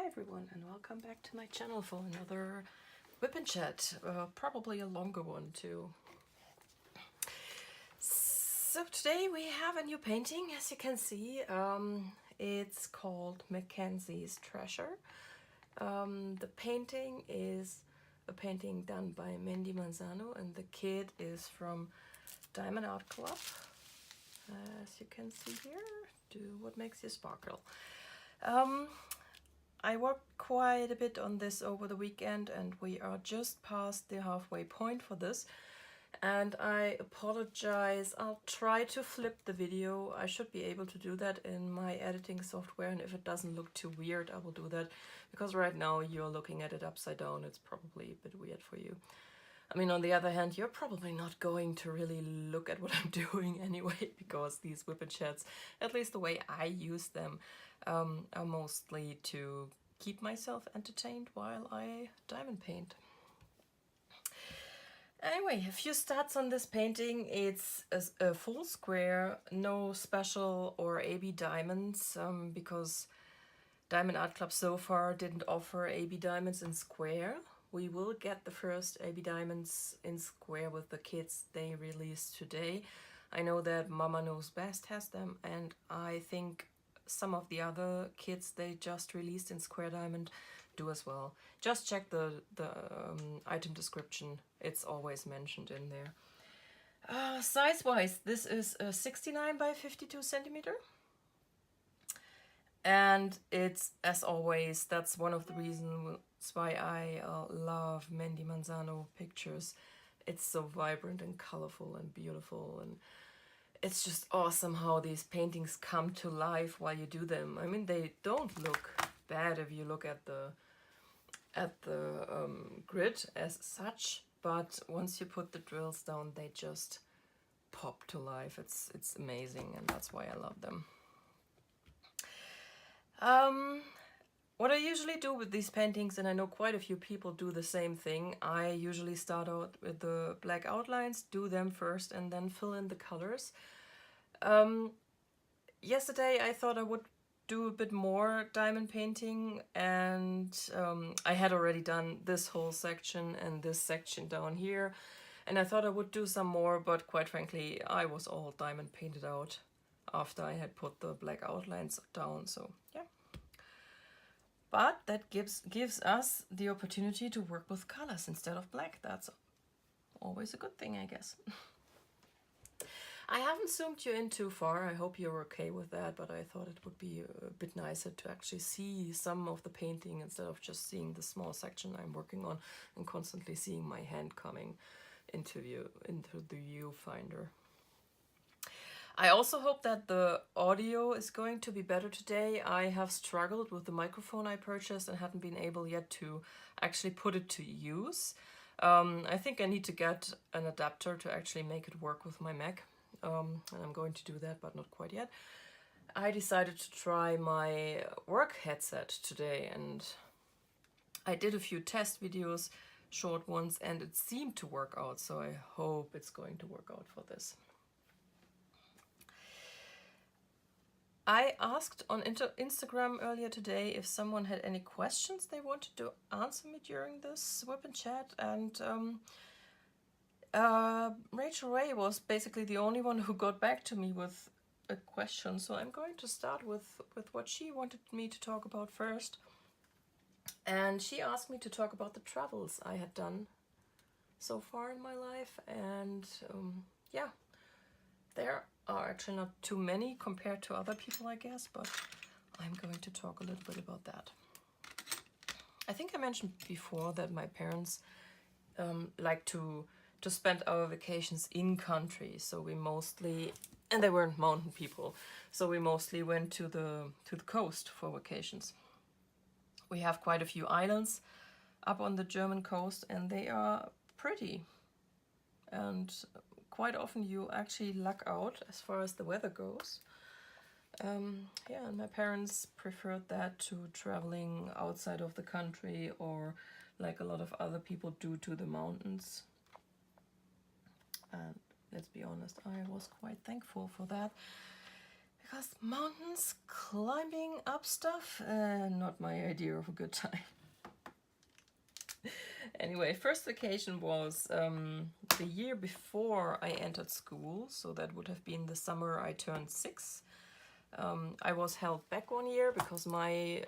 everyone, and welcome back to my channel for another WIP Chat, probably a longer one too. So today we have a new painting, as you can see. It's called Mackenzie's Treasure. The painting is a painting done by Mandie Manzano, and the kid is from Diamond Art Club. As you can see here, do what makes you sparkle. I worked quite a bit on this over the weekend, and we are just past the halfway point for this. And I apologize, I'll try to flip the video. I should be able to do that in my editing software, and if it doesn't look too weird, I will do that. Because right now you're looking at it upside down, it's probably a bit weird for you. I mean, on the other hand, you're probably not going to really look at what I'm doing anyway, because these WIP Chats, at least the way I use them, are mostly to keep myself entertained while I diamond paint. Anyway, a few stats on this painting. It's a full square, no special or AB diamonds, because Diamond Art Club so far didn't offer AB diamonds in square. We will get the first AB diamonds in square with the kits they released today. I know that Mama Knows Best has them, and I think some of the other kits they just released in square diamond do as well. Just check the item description, it's always mentioned in there. Size wise, this is a 69 by 52 centimeter. And it's, as always, that's one of the reasons why I love Mandie Manzano pictures. It's so vibrant and colorful and beautiful, and it's just awesome how these paintings come to life while you do them. I mean, they don't look bad if you look at the grid as such, but once you put the drills down, they just pop to life. It's amazing, and that's why I love them. What I usually do with these paintings, and I know quite a few people do the same thing, I usually start out with the black outlines, do them first, and then fill in the colors. Yesterday I thought I would do a bit more diamond painting, and I had already done this whole section and this section down here, and I thought I would do some more, but quite frankly I was all diamond painted out after I had put the black outlines down, so yeah. But that gives us the opportunity to work with colors instead of black. That's always a good thing, I guess. I haven't zoomed you in too far. I hope you're okay with that, but I thought it would be a bit nicer to actually see some of the painting instead of just seeing the small section I'm working on and constantly seeing my hand coming into the viewfinder. I also hope that the audio is going to be better today. I have struggled with the microphone I purchased and haven't been able yet to actually put it to use. I think I need to get an adapter to actually make it work with my Mac, and I'm going to do that, but not quite yet. I decided to try my work headset today, and I did a few test videos, short ones, and it seemed to work out, so I hope it's going to work out for this. I asked on Instagram earlier today if someone had any questions they wanted to answer me during this WIP Chat, and Rachel Ray was basically the only one who got back to me with a question, so I'm going to start with what she wanted me to talk about first. And she asked me to talk about the travels I had done so far in my life, and yeah, there are actually not too many compared to other people, I guess, but I'm going to talk a little bit about that. I think I mentioned before that my parents like to spend our vacations in country, so we mostly, and they weren't mountain people, so we mostly went to the coast for vacations. We have quite a few islands up on the German coast, and they are pretty, and quite often you actually luck out as far as the weather goes. Yeah, and my parents preferred that to traveling outside of the country, or like a lot of other people do, to the mountains. And let's be honest, I was quite thankful for that, because mountains, climbing up stuff, not my idea of a good time. Anyway, first vacation was the year before I entered school, so that would have been the summer I turned 6. I was held back 1 year because my,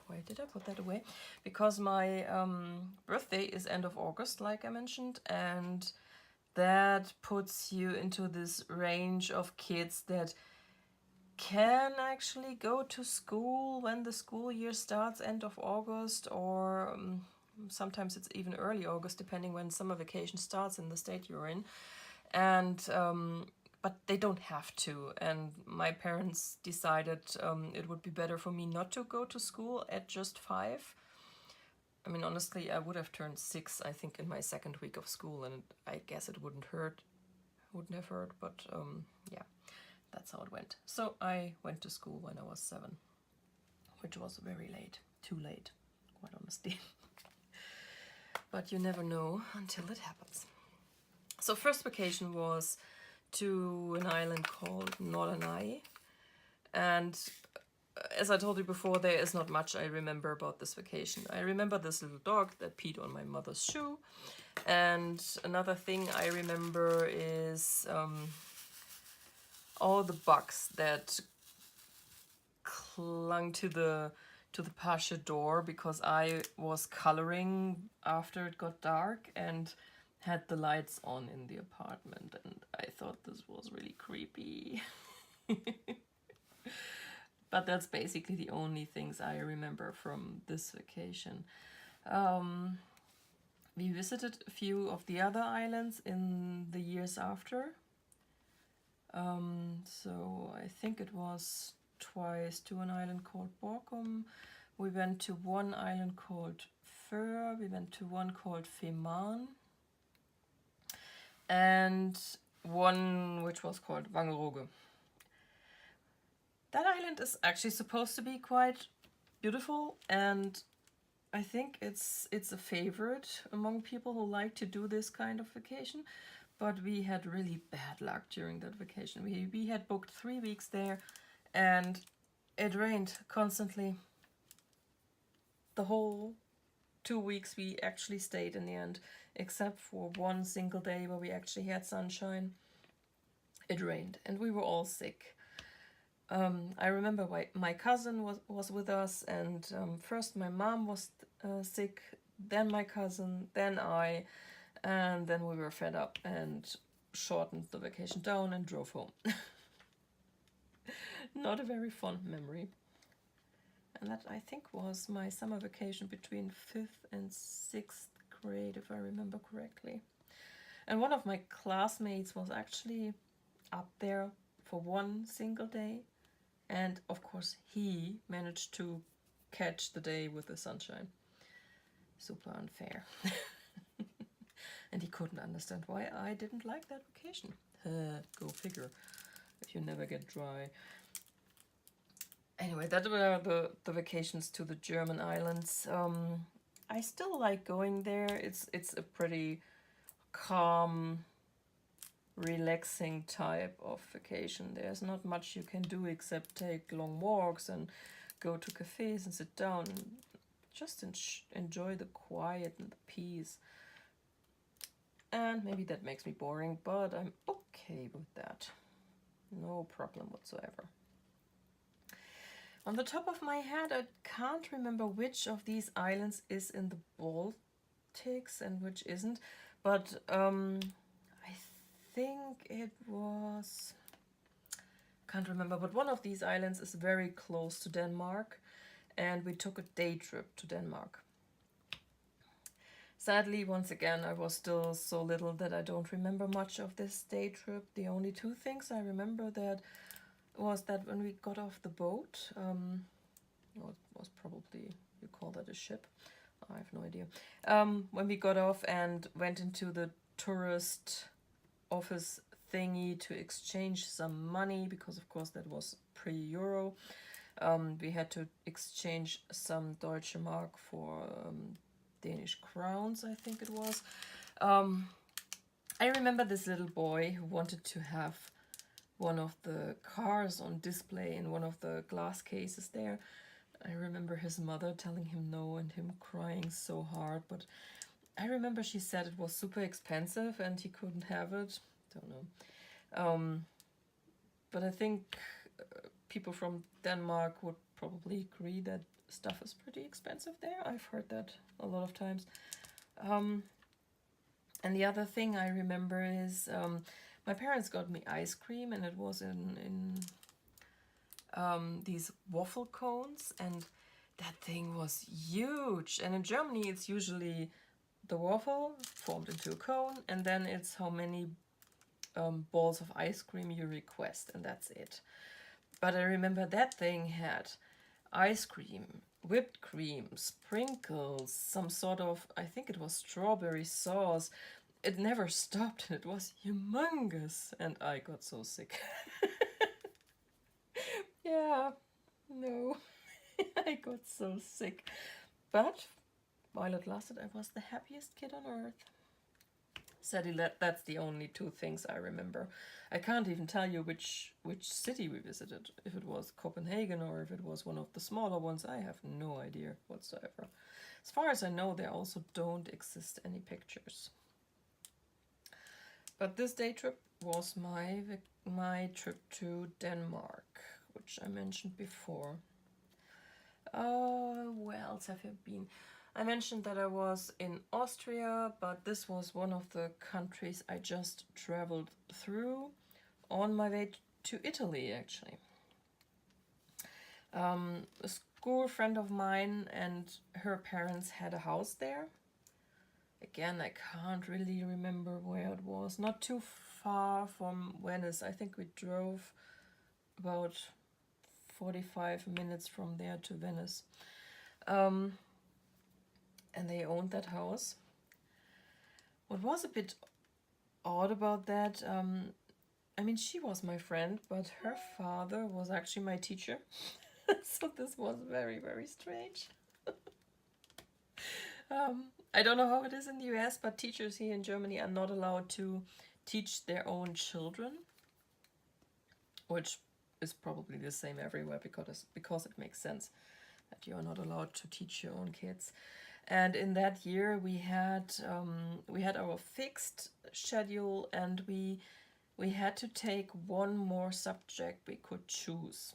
why did I put that away? Because my birthday is end of August, like I mentioned, and that puts you into this range of kids that can actually go to school when the school year starts end of August, or sometimes it's even early August, depending when summer vacation starts in the state you're in. And but they don't have to. And my parents decided it would be better for me not to go to school at just 5. I mean, honestly, I would have turned 6, I think, in my second week of school, and I guess it wouldn't have hurt, but yeah, that's how it went. So I went to school when I was 7, which was very late, too late, quite honestly. But you never know until it happens. So first vacation was to an island called Norderney, and as I told you before, there is not much I remember about this vacation. I remember this little dog that peed on my mother's shoe, and another thing I remember is all the bugs that clung to the pasture door because I was coloring after it got dark and had the lights on in the apartment, and I thought this was really creepy. But that's basically the only things I remember from this vacation. We visited a few of the other islands in the years after. So I think it was twice to an island called Borkum. We went to one island called Föhr. We went to one called Fehmarn. And one which was called Wangerooge. That island is actually supposed to be quite beautiful, and I think it's a favorite among people who like to do this kind of vacation. But we had really bad luck during that vacation. We had booked 3 weeks there, and it rained constantly. The whole 2 weeks we actually stayed in the end, except for one single day where we actually had sunshine. It rained, and we were all sick. I remember my cousin was with us, and first my mom was sick, then my cousin, then I, and then we were fed up and shortened the vacation down and drove home. Not a very fond memory. And that, I think, was my summer vacation between 5th and 6th grade, if I remember correctly. And one of my classmates was actually up there for one single day. And of course, he managed to catch the day with the sunshine. Super unfair. And he couldn't understand why I didn't like that vacation. Go figure, if you never get dry. Anyway, that were the vacations to the German islands. I still like going there. It's a pretty calm, relaxing type of vacation. There's not much you can do except take long walks and go to cafes and sit down and just enjoy the quiet and the peace. And maybe that makes me boring, but I'm okay with that. No problem whatsoever. On the top of my head, I can't remember which of these islands is in the Baltics and which isn't, but I think it was, can't remember, but one of these islands is very close to Denmark, and we took a day trip to Denmark. Sadly, once again, I was still so little that I don't remember much of this day trip. The only 2 things I remember that was that when we got off the boat, well, it was probably, you call that a ship, I have no idea. When we got off and went into the tourist office thingy to exchange some money, because of course that was pre-Euro. We had to exchange some Deutsche Mark for Danish crowns, I think it was. I remember this little boy who wanted to have one of the cars on display in one of the glass cases there. I remember his mother telling him no and him crying so hard, but I remember she said it was super expensive and he couldn't have it. Don't know. But I think people from Denmark would probably agree that stuff is pretty expensive there. I've heard that a lot of times. And the other thing I remember is my parents got me ice cream, and it was in these waffle cones, and that thing was huge. And in Germany, it's usually the waffle formed into a cone, and then it's how many balls of ice cream you request, and that's it. But I remember that thing had ice cream, whipped cream, sprinkles, some sort of, I think it was strawberry sauce. It never stopped, and it was humongous, and I got so sick. Yeah, no, I got so sick. But while it lasted, I was the happiest kid on earth. Sadly, that's the only two things I remember. I can't even tell you which city we visited. If it was Copenhagen or if it was one of the smaller ones, I have no idea whatsoever. As far as I know, there also don't exist any pictures. But this day trip was my trip to Denmark, which I mentioned before. Where else have I been? I mentioned that I was in Austria, but this was one of the countries I just traveled through on my way to Italy, actually. A school friend of mine and her parents had a house there. Again, I can't really remember where it was. Not too far from Venice. I think we drove about 45 minutes from there to Venice. And they owned that house. What was a bit odd about that, I mean, she was my friend, but her father was actually my teacher. So this was very, very strange. I don't know how it is in the US, but teachers here in Germany are not allowed to teach their own children, which is probably the same everywhere because it makes sense that you are not allowed to teach your own kids. And in that year, we had our fixed schedule, and we had to take one more subject we could choose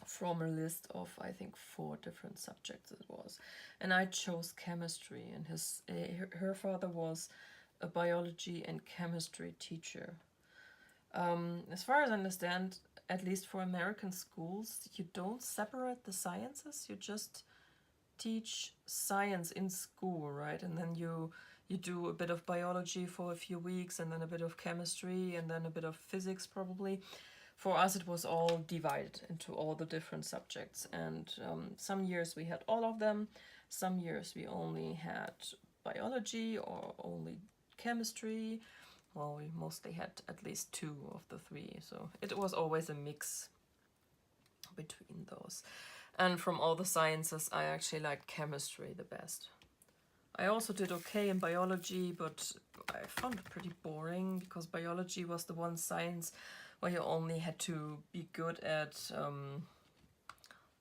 from a list of, I think, 4 different subjects it was. And I chose chemistry, and her father was a biology and chemistry teacher. As far as I understand, at least for American schools, you don't separate the sciences, you just teach science in school, right? And then you do a bit of biology for a few weeks, and then a bit of chemistry, and then a bit of physics probably. For us, it was all divided into all the different subjects, and some years we had all of them, some years we only had biology or only chemistry. Well, we mostly had at least 2 of the 3, so it was always a mix between those. And from all the sciences, I actually liked chemistry the best. I also did okay in biology, but I found it pretty boring because biology was the one science where you only had to be good at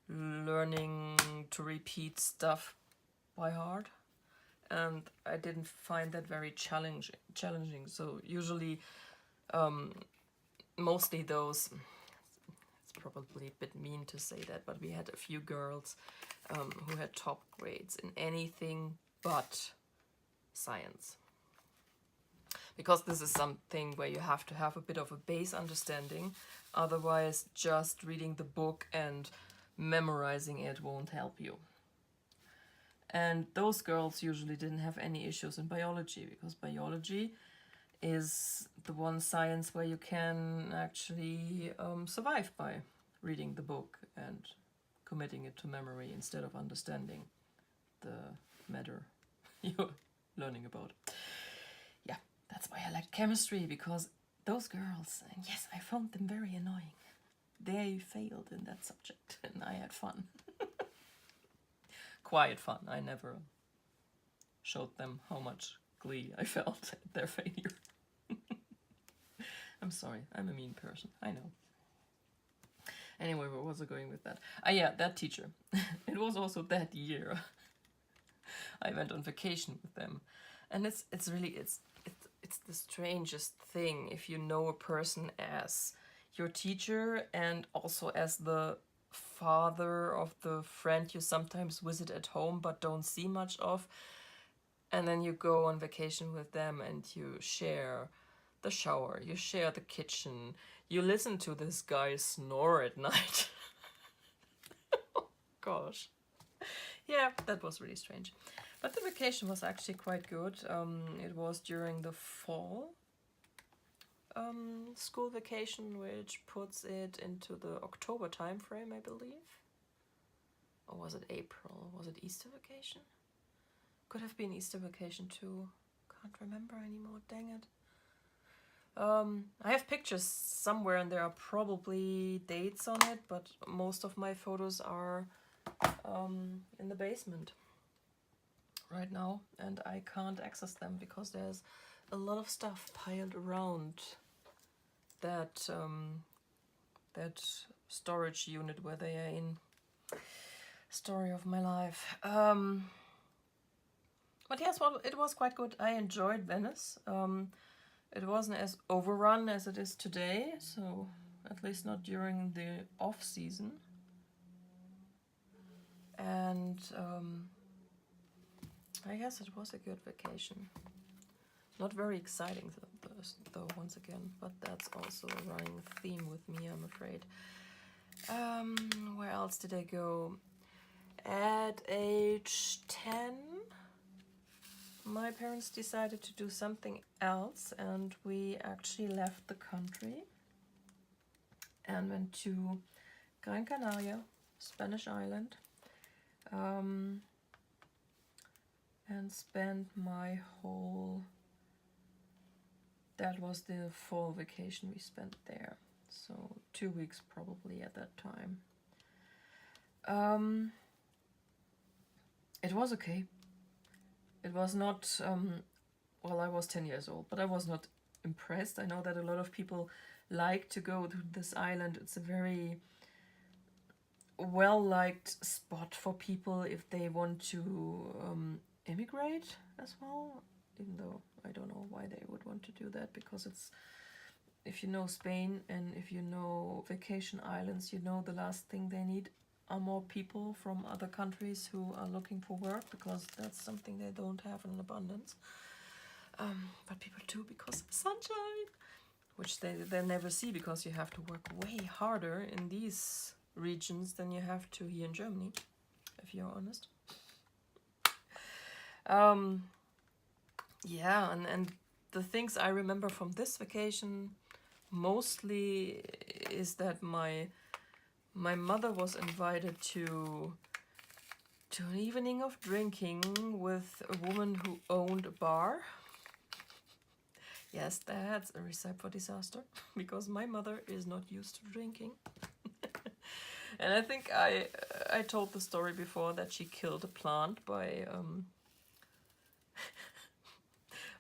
learning to repeat stuff by heart. And I didn't find that very challenging. So usually, mostly those, probably a bit mean to say that, but we had a few girls who had top grades in anything but science. Because this is something where you have to have a bit of a base understanding, otherwise just reading the book and memorizing it won't help you. And those girls usually didn't have any issues in biology, because biology is the one science where you can actually survive by reading the book and committing it to memory instead of understanding the matter you're learning about. Yeah, that's why I like chemistry, because those girls, and yes, I found them very annoying. They failed in that subject and I had fun. Quiet fun. I never showed them how much glee I felt at their failure. I'm sorry, I'm a mean person, I know. Anyway, where was I going with that? Yeah, that teacher. It was also that year I went on vacation with them. And it's the strangest thing if you know a person as your teacher and also as the father of the friend you sometimes visit at home but don't see much of, and then you go on vacation with them and you share the shower, you share the kitchen, you listen to this guy snore at night. Oh gosh. Yeah, that was really strange. But the vacation was actually quite good. It was during the fall school vacation, which puts it into the October time frame, I believe. Or was it April? Was it Easter vacation? Could have been Easter vacation too. Can't remember anymore, dang it. I have pictures somewhere and there are probably dates on it, but most of my photos are in the basement right now, and I can't access them because there's a lot of stuff piled around that that storage unit where they are in. Story of my life. But yes, well, it was quite good. I enjoyed Venice. It wasn't as overrun as it is today, so at least not during the off season. And I guess it was a good vacation. Not very exciting though, once again, but that's also a running theme with me, I'm afraid. Where else did I go? At age 10, my parents decided to do something else, and we actually left the country and went to Gran Canaria, Spanish island, and spent my whole... That was the fall vacation we spent there, so 2 weeks probably at that time. It was okay. It was not, well, I was 10 years old, but I was not impressed. I know that a lot of people like to go to this island. It's a very well-liked spot for people if they want to immigrate as well, even though I don't know why they would want to do that, because it's, if you know Spain and if you know vacation islands, you know the last thing they need are more people from other countries who are looking for work, because that's something they don't have in abundance. But people do because of sunshine, which they never see, because you have to work way harder in these regions than you have to here in Germany, if you're honest. Yeah, and the things I remember from this vacation mostly is that my mother was invited to an evening of drinking with a woman who owned a bar. Yes, that's a recipe for disaster, because my mother is not used to drinking. And I think I told the story before that she killed a plant by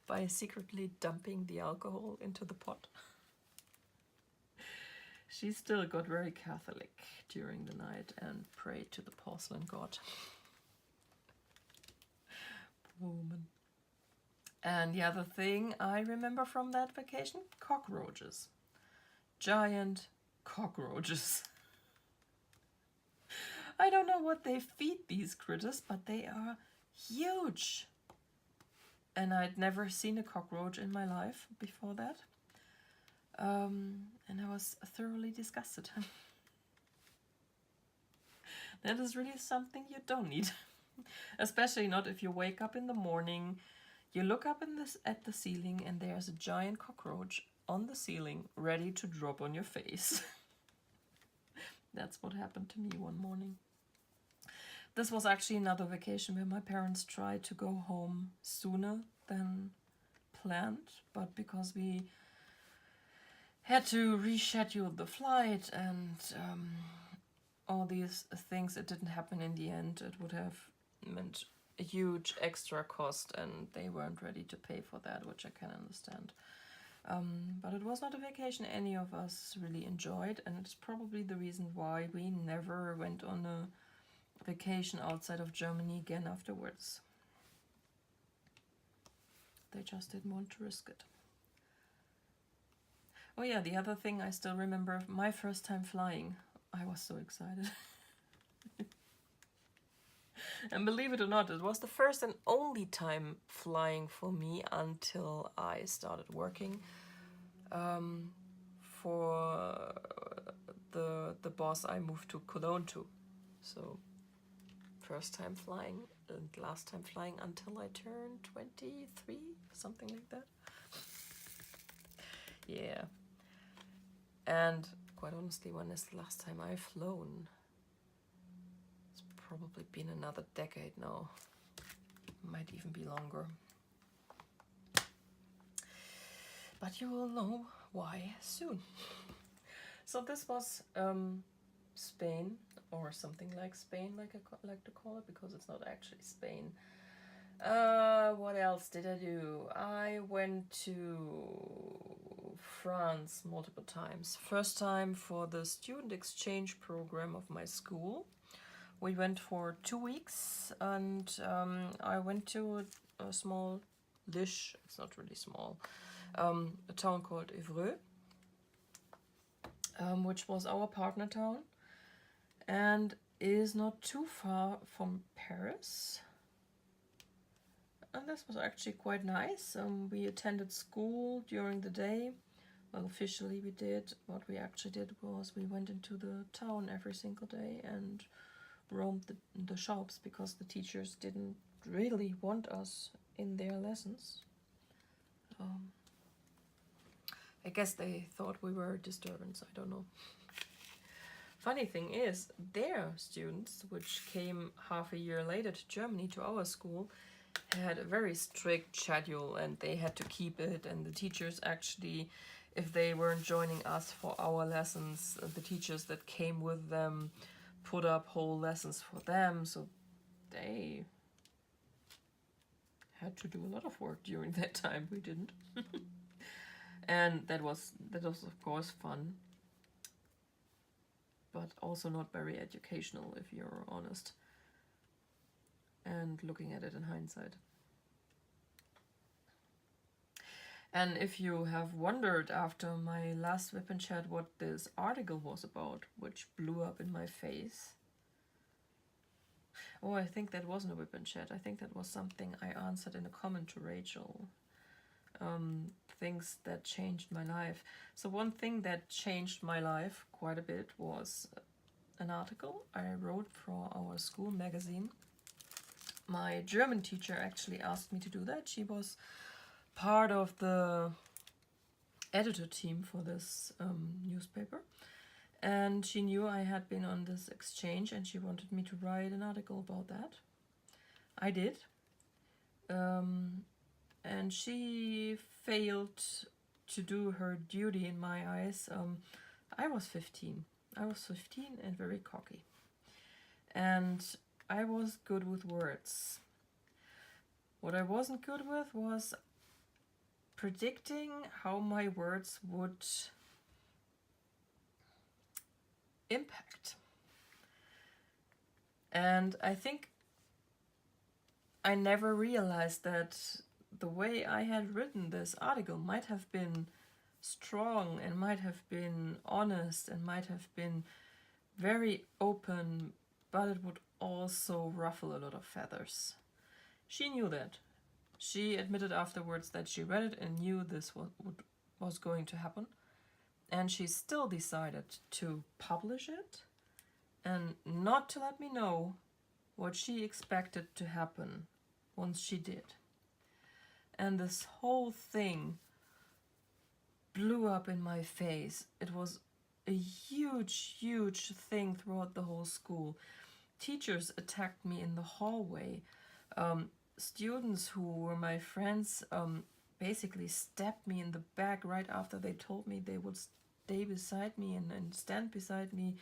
by secretly dumping the alcohol into the pot. She still got very Catholic during the night and prayed to the porcelain god. Woman. And the other thing I remember from that vacation, cockroaches. Giant cockroaches. I don't know what they feed these critters, but they are huge. And I'd never seen a cockroach in my life before that. And I was thoroughly disgusted. That is really something you don't need. Especially not if you wake up in the morning, you look up at the ceiling and there's a giant cockroach on the ceiling ready to drop on your face. That's what happened to me one morning. This was actually another vacation where my parents tried to go home sooner than planned, but because we had to reschedule the flight and all these things, it didn't happen in the end. It would have meant a huge extra cost, and they weren't ready to pay for that, which I can understand. But it was not a vacation any of us really enjoyed, and it's probably the reason why we never went on a vacation outside of Germany again afterwards. They just didn't want to risk it. Oh yeah, the other thing I still remember, my first time flying. I was so excited. And believe it or not, it was the first and only time flying for me until I started working for the boss I moved to Cologne to. So first time flying and last time flying until I turned 23, something like that. Yeah. And quite honestly, when is the last time I've flown? It's probably been another decade now. Might even be longer. But you will know why soon. So this was Spain, or something like Spain, like I like to call it, because it's not actually Spain. What else did I do? I went to France multiple times. First time for the student exchange program of my school. We went for 2 weeks, and I went to a small dish. It's not really small. A town called Évreux, which was our partner town, and is not too far from Paris. And this was actually quite nice. We attended school during the day. Well, officially we did. What we actually did was we went into the town every single day and roamed the shops, because the teachers didn't really want us in their lessons. I guess they thought we were a disturbance, I don't know. Funny thing is, their students, which came half a year later to Germany, to our school, had a very strict schedule, and they had to keep it, and the teachers actually, if they weren't joining us for our lessons, the teachers that came with them put up whole lessons for them, so they had to do a lot of work during that time. We didn't. And that was of course fun, but also not very educational, if you're honest, and looking at it in hindsight. And if you have wondered after my last WIP Chat what this article was about, which blew up in my face. Oh, I think that wasn't a WIP Chat. I think that was something I answered in a comment to Rachel. Things that changed my life. So one thing that changed my life quite a bit was an article I wrote for our school magazine. My German teacher actually asked me to do that. She was part of the editor team for this newspaper, and she knew I had been on this exchange, and she wanted me to write an article about that. I did, and she failed to do her duty in my eyes. I was 15 and very cocky, and I was good with words. What I wasn't good with was predicting how my words would impact. And I think I never realized that the way I had written this article might have been strong and might have been honest and might have been very open, but it would also ruffle a lot of feathers. She knew that. She admitted afterwards that she read it and knew this was going to happen. And she still decided to publish it and not to let me know what she expected to happen once she did. And this whole thing blew up in my face. It was a huge, huge thing throughout the whole school. Teachers attacked me in the hallway. Students who were my friends basically stabbed me in the back right after they told me they would stay beside me and stand beside me.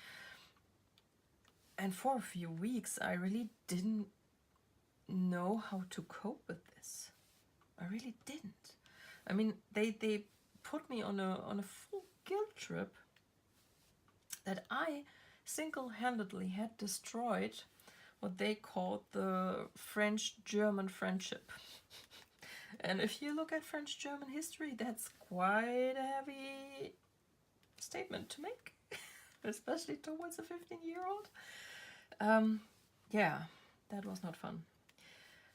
And for a few weeks, I really didn't know how to cope with this. I really didn't. I mean, they put me on a full guilt trip that I single-handedly had destroyed what they called the French-German friendship. And if you look at French-German history, that's quite a heavy statement to make, especially towards a 15-year-old. Yeah, that was not fun.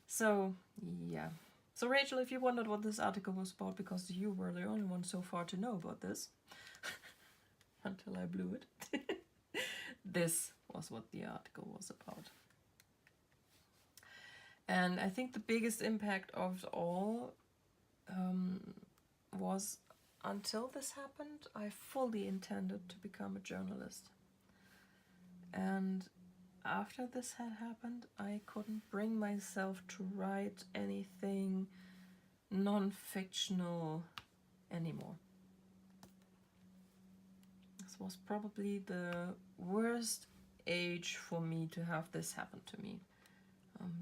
So, yeah. So Rachel, if you wondered what this article was about, because you were the only one so far to know about this, until I blew it, this was what the article was about. And I think the biggest impact of it all was, until this happened, I fully intended to become a journalist. And after this had happened, I couldn't bring myself to write anything non-fictional anymore. This was probably the worst age for me to have this happen to me.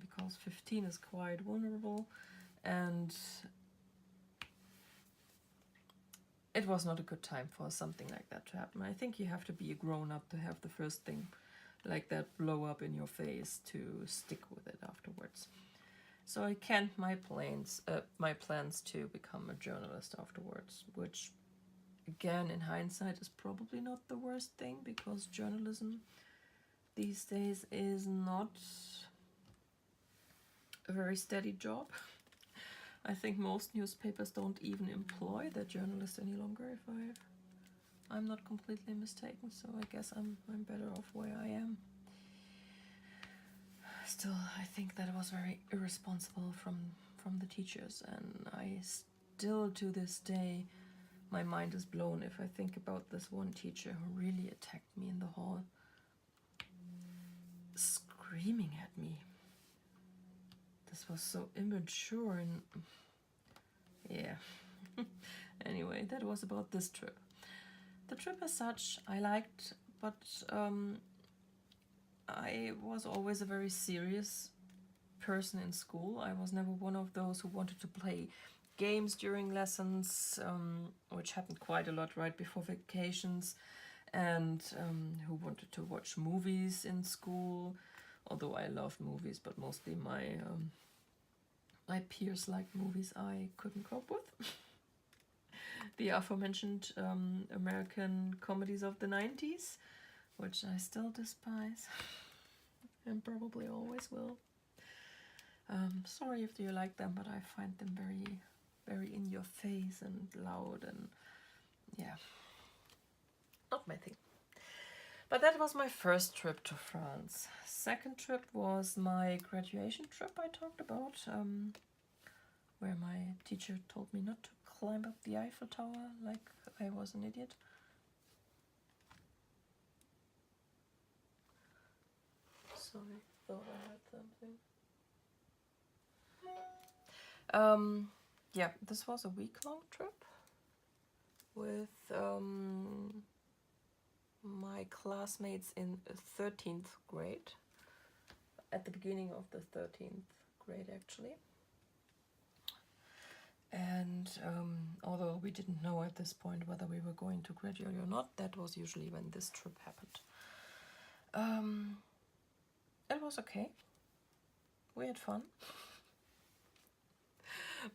Because 15 is quite vulnerable, and it was not a good time for something like that to happen. I think you have to be a grown-up to have the first thing like that blow up in your face to stick with it afterwards. So I canned my plans to become a journalist afterwards, which again in hindsight is probably not the worst thing, because journalism these days is not a very steady job. I think most newspapers don't even employ their journalists any longer, if I'm not completely mistaken, so I guess I'm better off where I am. Still, I think that was very irresponsible from the teachers, and I still to this day, my mind is blown if I think about this one teacher who really attacked me in the hall, screaming at me. This was so immature, and yeah. Anyway, that was about this trip. The trip as such I liked, but I was always a very serious person in school. I was never one of those who wanted to play games during lessons, which happened quite a lot right before vacations, and who wanted to watch movies in school, although I loved movies, but mostly my peers liked movies I couldn't cope with. The aforementioned American comedies of the 90s, which I still despise and probably always will. Sorry if you like them, but I find them very, very in your face and loud, and yeah, not my thing. But that was my first trip to France. Second trip was my graduation trip I talked about, where my teacher told me not to climb up the Eiffel Tower like I was an idiot. Sorry, thought I had something. Yeah, this was a week-long trip with my classmates in 13th grade, at the beginning of the 13th grade actually. And although we didn't know at this point whether we were going to graduate or not, that was usually when this trip happened. It was okay. We had fun.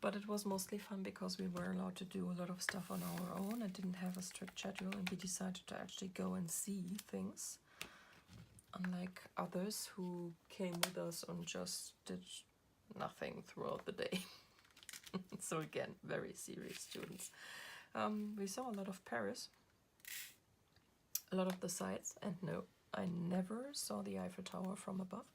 But it was mostly fun because we were allowed to do a lot of stuff on our own and didn't have a strict schedule, and we decided to actually go and see things, unlike others who came with us and just did nothing throughout the day. So again, very serious students. We saw a lot of Paris, a lot of the sights, and no, I never saw the Eiffel Tower from above.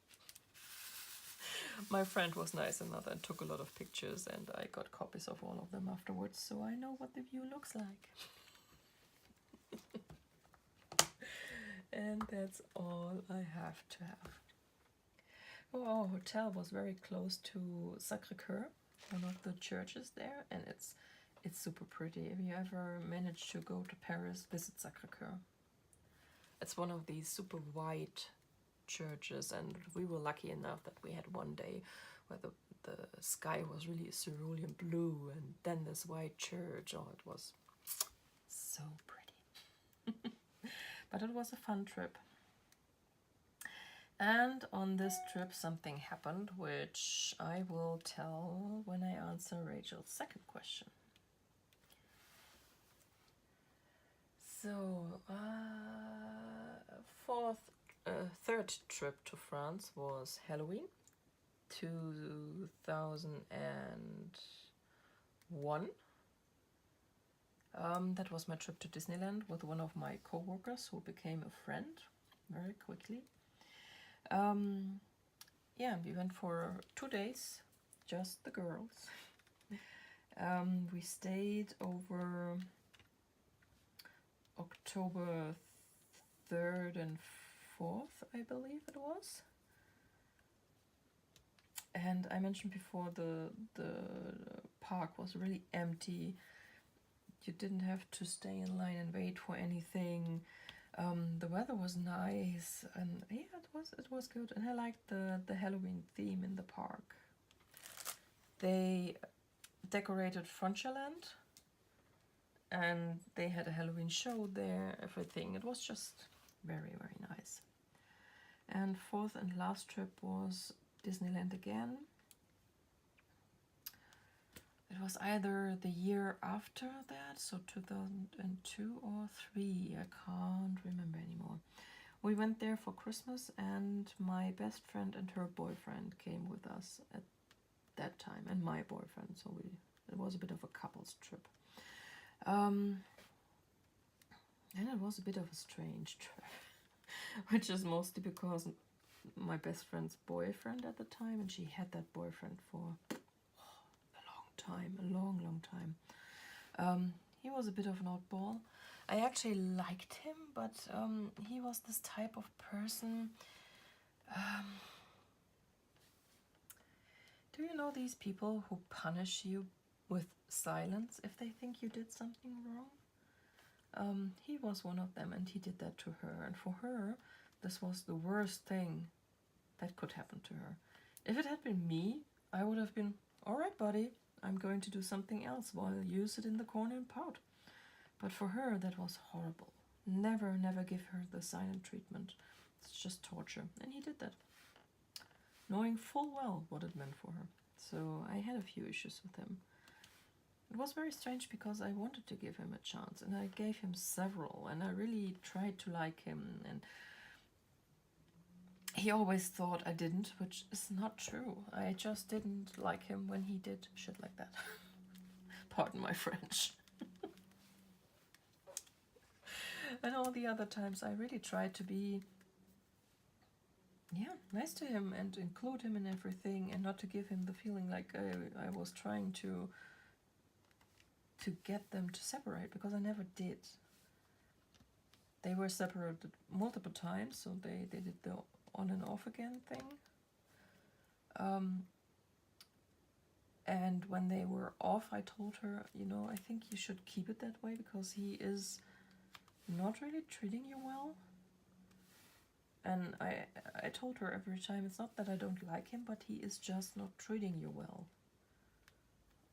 My friend was nice enough and took a lot of pictures, and I got copies of all of them afterwards, so I know what the view looks like. And that's all I have to have. Oh, our hotel was very close to Sacré-Cœur, one of the churches there, and it's super pretty. If you ever manage to go to Paris, visit Sacré-Cœur. It's one of these super white churches, and we were lucky enough that we had one day where the sky was really cerulean blue, and then this white church. Oh, it was so pretty. But it was a fun trip. And on this trip something happened, which I will tell when I answer Rachel's second question. So, third trip to France was Halloween 2001. That was my trip to Disneyland with one of my co-workers who became a friend very quickly. Yeah, we went for 2 days, just the girls. We stayed over October 3rd and 4th, I believe it was. And I mentioned before the park was really empty. You didn't have to stay in line and wait for anything. The weather was nice, and yeah, it was good. And I liked the Halloween theme in the park. They decorated Frontierland, and they had a Halloween show there, everything. It was just very, very nice. And fourth and last trip was Disneyland again. It was either the year after that, so 2002 or 3, I can't remember anymore. We went there for Christmas, and my best friend and her boyfriend came with us at that time, and my boyfriend, so it was a bit of a couples trip. And it was a bit of a strange trip, which is mostly because my best friend's boyfriend at the time, and she had that boyfriend for a long time. He was a bit of an oddball. I actually liked him, but he was this type of person. Do you know these people who punish you with silence if they think you did something wrong? He was one of them, and he did that to her. And for her, this was the worst thing that could happen to her. If it had been me, I would have been, all right, buddy, I'm going to do something else while you sit in the corner and pout. But for her, that was horrible. Never give her the silent treatment. It's just torture. And he did that, knowing full well what it meant for her. So I had a few issues with him. It was very strange because I wanted to give him a chance, and I gave him several, and I really tried to like him, and he always thought I didn't, which is not true. I just didn't like him when he did shit like that. Pardon my French. And all the other times I really tried to be, nice to him and include him in everything, and not to give him the feeling like I was trying to get them to separate, because I never did. They were separated multiple times, so they did the on and off again thing. And when they were off, I told her, I think you should keep it that way, because he is not really treating you well. And I told her every time, it's not that I don't like him, but he is just not treating you well.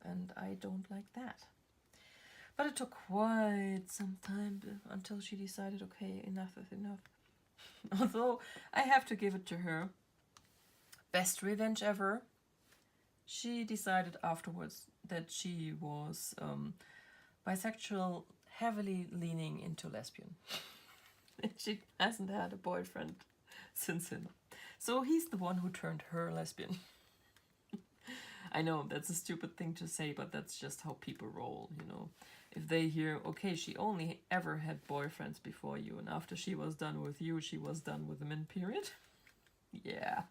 And I don't like that. But it took quite some time until she decided, okay, enough is enough. Although I have to give it to her, best revenge ever. She decided afterwards that she was bisexual, heavily leaning into lesbian. She hasn't had a boyfriend since him. So he's the one who turned her lesbian. I know that's a stupid thing to say, but that's just how people roll, If they hear, okay, she only ever had boyfriends before you, and after she was done with you, she was done with them, period. Yeah.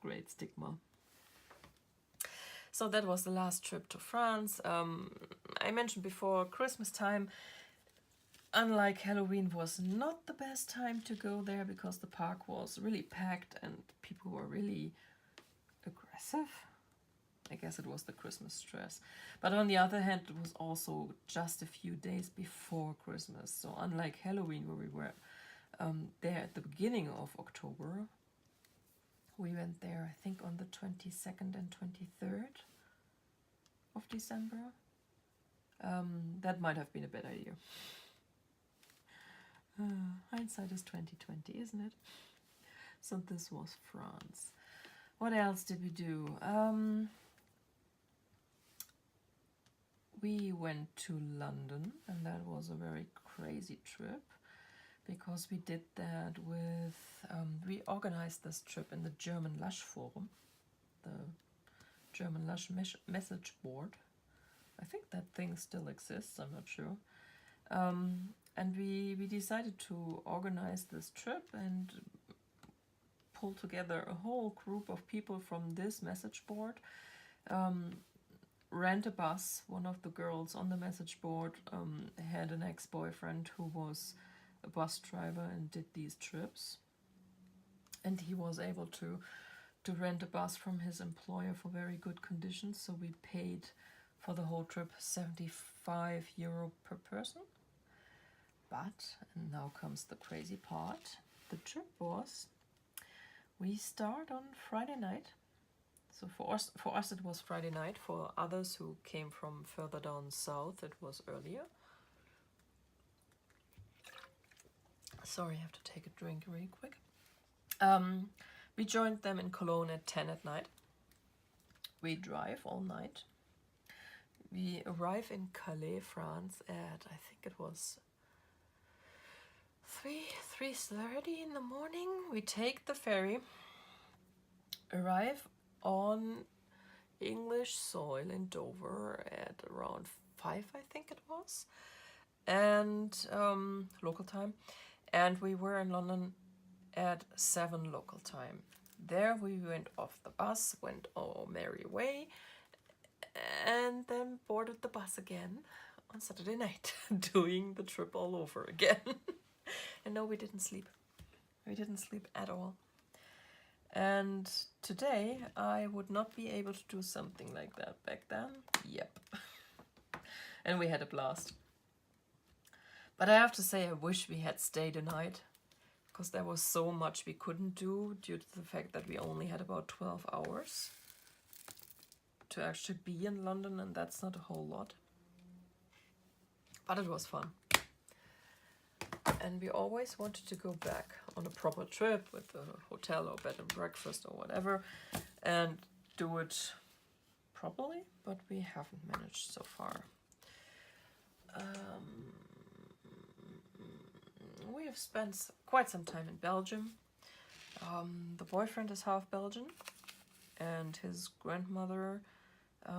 Great stigma. So that was the last trip to France. I mentioned before, Christmas time, unlike Halloween, was not the best time to go there, because the park was really packed and people were really aggressive. I guess it was the Christmas stress. But on the other hand, it was also just a few days before Christmas. So unlike Halloween, where we were there at the beginning of October, we went there, I think, on the 22nd and 23rd of December. That might have been a bad idea. Hindsight is 2020, isn't it? So this was France. What else did we do? We went to London, and that was a very crazy trip because we did that with, we organized this trip in the German Lush Forum, the German Lush message board. I think that thing still exists, I'm not sure. And we decided to organize this trip and pull together a whole group of people from this message board, rent a bus. One of the girls on the message board had an ex-boyfriend who was a bus driver and did these trips, and he was able to rent a bus from his employer for very good conditions, so we paid for the whole trip 75 euro per person. But, and now comes the crazy part, the trip was, we start on Friday night. So for us it was Friday night. For others who came from further down south, it was earlier. Sorry, I have to take a drink really quick. We joined them in Cologne at 10 at night. We drive all night. We arrive in Calais, France at, I think it was 3:30 in the morning. We take the ferry, arrive on English soil in Dover at around 5, I think it was, and local time, and we were in London at 7 local time. There we went off the bus, went our merry way, and then boarded the bus again on Saturday night, doing the trip all over again. And no, we didn't sleep. We didn't sleep at all. And today I would not be able to do something like that back then. Yep. And we had a blast. But I have to say, I wish we had stayed a night, because there was so much we couldn't do due to the fact that we only had about 12 hours to actually be in London, and that's not a whole lot. But it was fun. And we always wanted to go back on a proper trip with a hotel or bed and breakfast or whatever and do it properly, but we haven't managed so far. We have spent quite some time in Belgium. The boyfriend is half Belgian, and his grandmother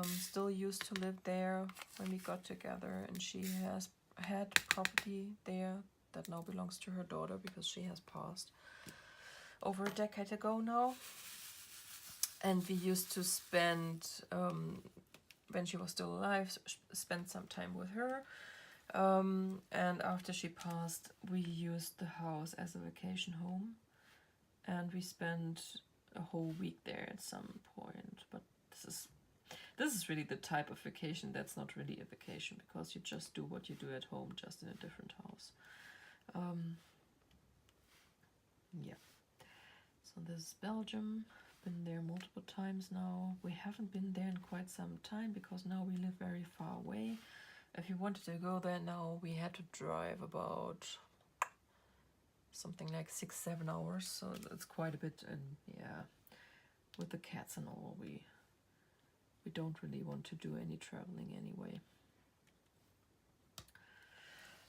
still used to live there when we got together, and she has had property there that now belongs to her daughter because she has passed over a decade ago now. And we used to spend, when she was still alive, spend some time with her. And after she passed, we used the house as a vacation home, and we spent a whole week there at some point. But this is really the type of vacation that's not really a vacation, because you just do what you do at home, just in a different house. Yeah. So this is Belgium. Been there multiple times now. We haven't been there in quite some time because now we live very far away. If you wanted to go there now, we had to drive about something like 6-7 hours, so that's quite a bit. And yeah, with the cats and all, we don't really want to do any traveling anyway.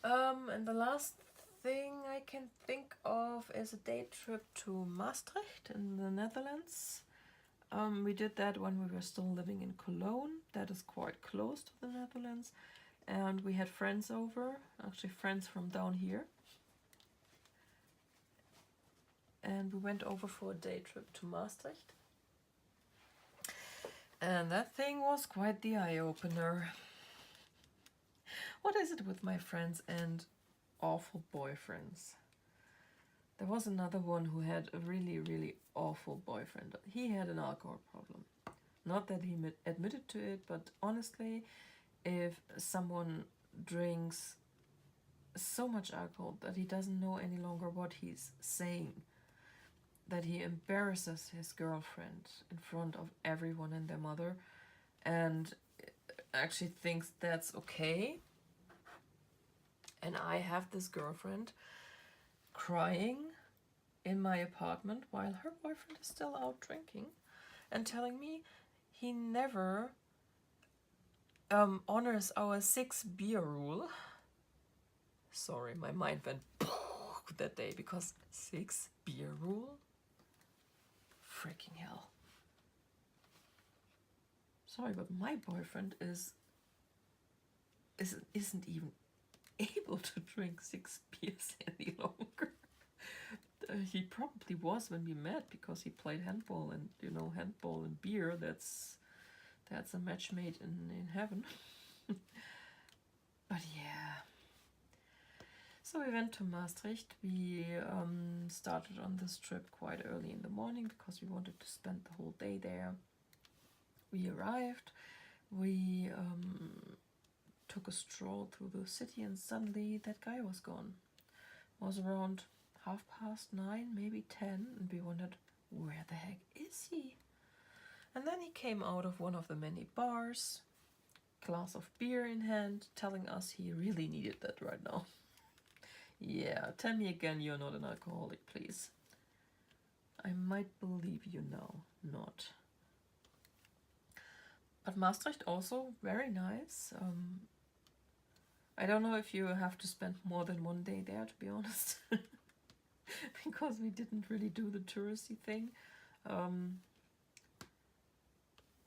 And the last thing I can think of is a day trip to Maastricht in the Netherlands. We did that when we were still living in Cologne. That is quite close to the Netherlands. And we had friends over, actually friends from down here. And we went over for a day trip to Maastricht. And that thing was quite the eye-opener. What is it with my friends and awful boyfriends? There was another one who had a really, really awful boyfriend. He had an alcohol problem. Not that he admitted to it, but honestly, if someone drinks so much alcohol that he doesn't know any longer what he's saying, that he embarrasses his girlfriend in front of everyone and their mother, and actually thinks that's okay. And I have this girlfriend crying in my apartment while her boyfriend is still out drinking and telling me he never honors our 6 beer rule. Sorry, my mind went that day, because 6 beer rule? Freaking hell. Sorry, but my boyfriend isn't even able to drink 6 beers any longer. He probably was when we met, because he played handball, and you know, handball and beer, that's a match made in heaven. But yeah. So we went to Maastricht. We started on this trip quite early in the morning because we wanted to spend the whole day there. We arrived. We took a stroll through the city, and suddenly that guy was gone. It was around 9:30, maybe 10, and we wondered, where the heck is he? And then he came out of one of the many bars, glass of beer in hand, telling us he really needed that right now. Yeah, tell me again you're not an alcoholic, please. I might believe you now, not. But Maastricht also very nice. I don't know if you have to spend more than 1 day there, to be honest, because we didn't really do the touristy thing.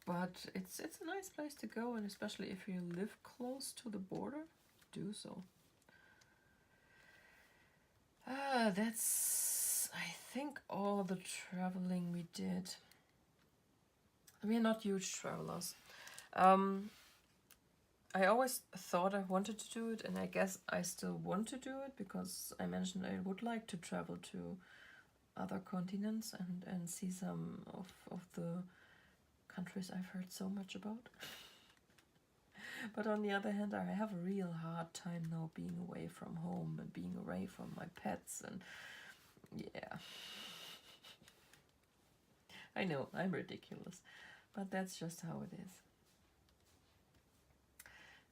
But it's a nice place to go, and especially if you live close to the border, do so. That's, I think, all the traveling we did. We're not huge travelers. I always thought I wanted to do it, and I guess I still want to do it, because I mentioned I would like to travel to other continents and see some of the countries I've heard so much about. But on the other hand, I have a real hard time now being away from home and being away from my pets, and yeah. I know, I'm ridiculous, but that's just how it is.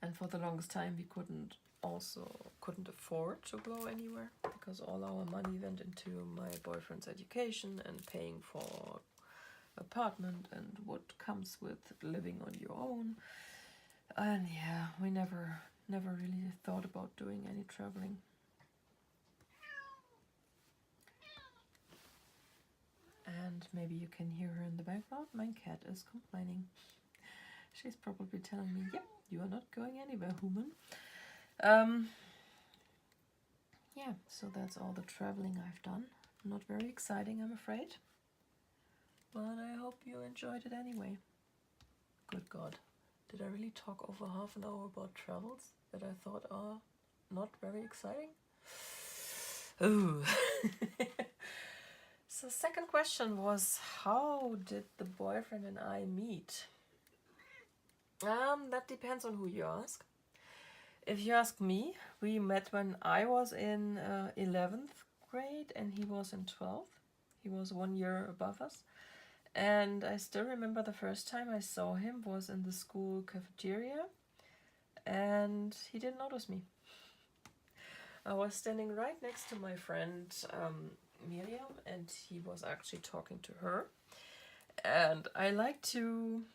And for the longest time we couldn't afford to go anywhere, because all our money went into my boyfriend's education and paying for apartment and what comes with living on your own. And yeah, we never really thought about doing any traveling. And maybe you can hear her in the background. My cat is complaining. She's probably telling me, yep, you are not going anywhere, human. Yeah, so that's all the traveling I've done. Not very exciting, I'm afraid. But I hope you enjoyed it anyway. Good God. Did I really talk over half an hour about travels that I thought are not very exciting? Ooh. So second question was, how did the boyfriend and I meet? That depends on who you ask. If you ask me, we met when I was in 11th grade and he was in 12th. He was 1 year above us. And I still remember the first time I saw him was in the school cafeteria, and he didn't notice me. I was standing right next to my friend Miriam, and he was actually talking to her. And I like to...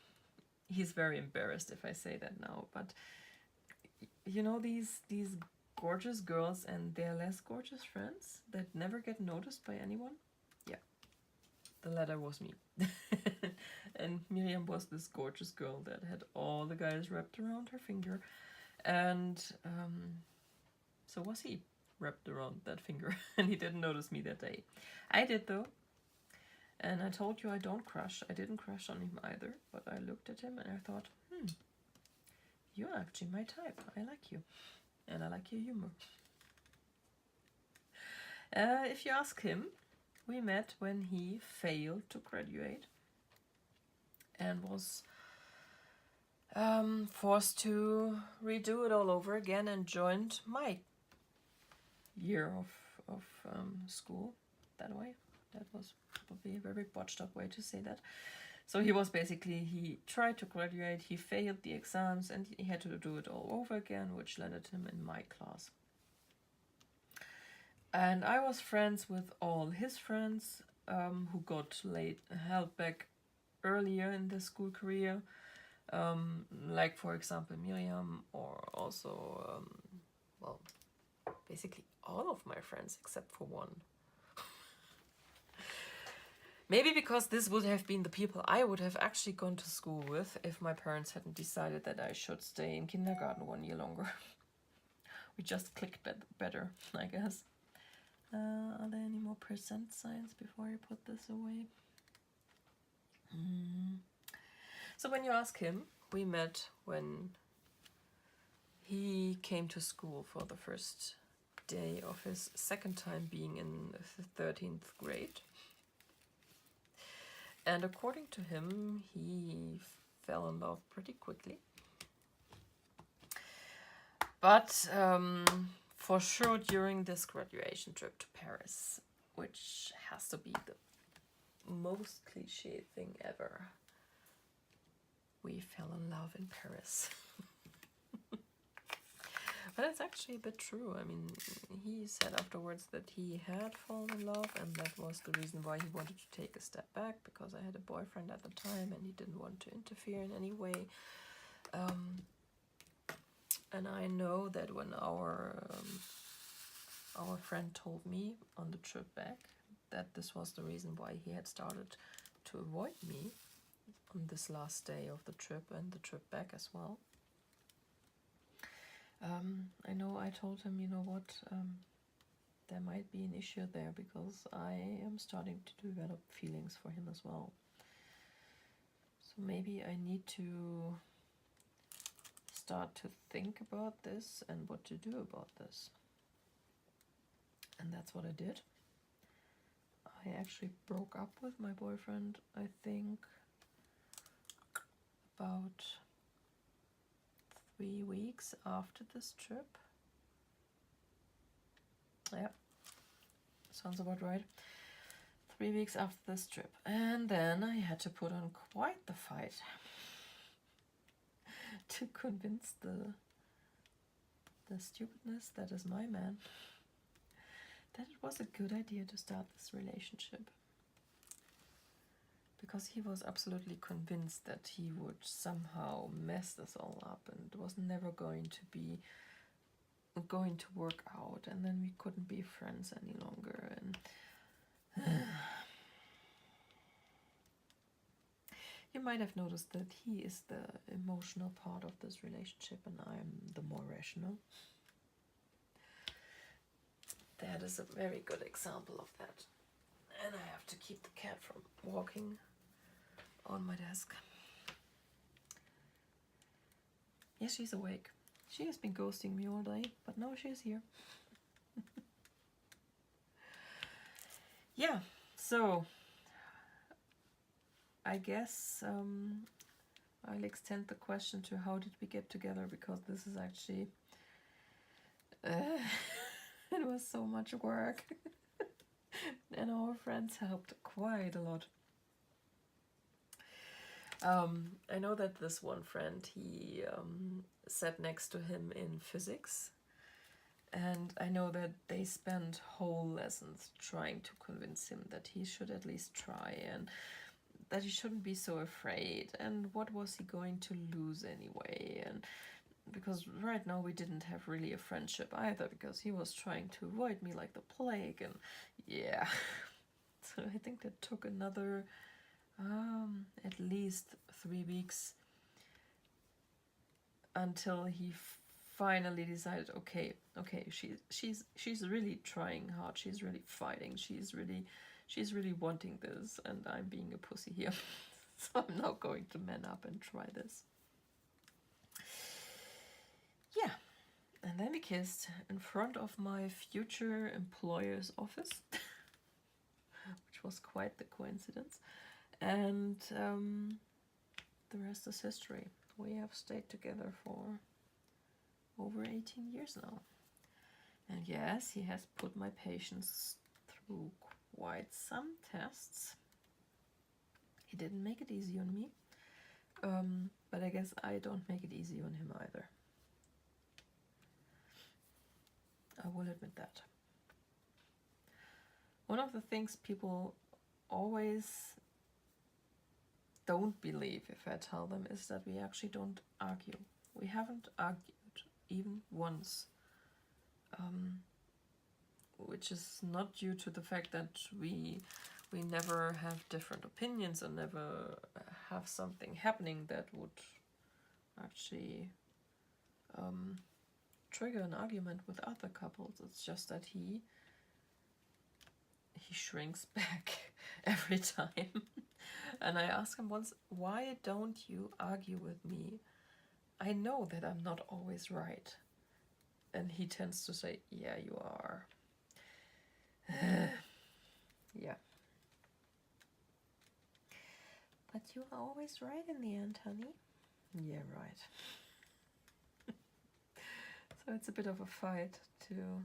He's very embarrassed if I say that now, but you know these gorgeous girls and their less gorgeous friends that never get noticed by anyone? Yeah, the latter was me. And Miriam was this gorgeous girl that had all the guys wrapped around her finger, and so was he, wrapped around that finger. And he didn't notice me that day. I did though, and I told you I don't crush. I didn't crush on him either, but I looked at him and I thought, you're actually my type. I like you, and I like your humor. If you ask him, we met when he failed to graduate and was forced to redo it all over again, and joined my year of school that way. That was probably a very botched up way to say that. So he was basically, he tried to graduate, he failed the exams, and he had to do it all over again, which landed him in my class. And I was friends with all his friends who got held back earlier in their school career. Like, for example, Miriam, or also, well, basically all of my friends except for one. Maybe because this would have been the people I would have actually gone to school with if my parents hadn't decided that I should stay in kindergarten 1 year longer. We just clicked better, I guess. Are there any more percent signs before I put this away? So when you ask him, we met when he came to school for the first day of his second time being in the 13th grade. And according to him, he fell in love pretty quickly. But for sure during this graduation trip to Paris, which has to be the most cliche thing ever, we fell in love in Paris. But it's actually a bit true. I mean, he said afterwards that he had fallen in love, and that was the reason why he wanted to take a step back, because I had a boyfriend at the time and he didn't want to interfere in any way. And I know that when our friend told me on the trip back that this was the reason why he had started to avoid me on this last day of the trip and the trip back as well. I know I told him, you know what, there might be an issue there, because I am starting to develop feelings for him as well. So maybe I need to start to think about this and what to do about this. And that's what I did. I actually broke up with my boyfriend, I think, about 3 weeks after this trip. Yeah, sounds about right. 3 weeks after this trip. And then I had to put on quite the fight to convince the stupidness that is my man that it was a good idea to start this relationship. Because he was absolutely convinced that he would somehow mess this all up and it was never going to work out, and then we couldn't be friends any longer. And you might have noticed that he is the emotional part of this relationship and I'm the more rational. That is a very good example of that. And I have to keep the cat from walking on my desk. Yes, she's awake. She has been ghosting me all day, but now she's here. Yeah, so I guess I'll extend the question to how did we get together, because this is actually it was so much work. And our friends helped quite a lot. I know that this one friend, he sat next to him in physics, and I know that they spent whole lessons trying to convince him that he should at least try and that he shouldn't be so afraid, and what was he going to lose anyway. And because right now we didn't have really a friendship either, because he was trying to avoid me like the plague. And yeah, so I think that took another at least 3 weeks until he finally decided, okay, she's really trying hard, she's really fighting, she's really wanting this, and I'm being a pussy here. So I'm now going to man up and try this. Yeah, and then we kissed in front of my future employer's office, which was quite the coincidence. And the rest is history. We have stayed together for over 18 years now. And yes, he has put my patience through quite some tests. He didn't make it easy on me. But I guess I don't make it easy on him either. I will admit that. One of the things people always don't believe if I tell them is that we actually don't argue. We haven't argued even once. Which is not due to the fact that we never have different opinions and never have something happening that would actually trigger an argument with other couples. It's just that he shrinks back every time. And I asked him once, why don't you argue with me? I know that I'm not always right. And he tends to say, yeah, you are. Yeah. But you are always right in the end, honey. Yeah, right. So it's a bit of a fight to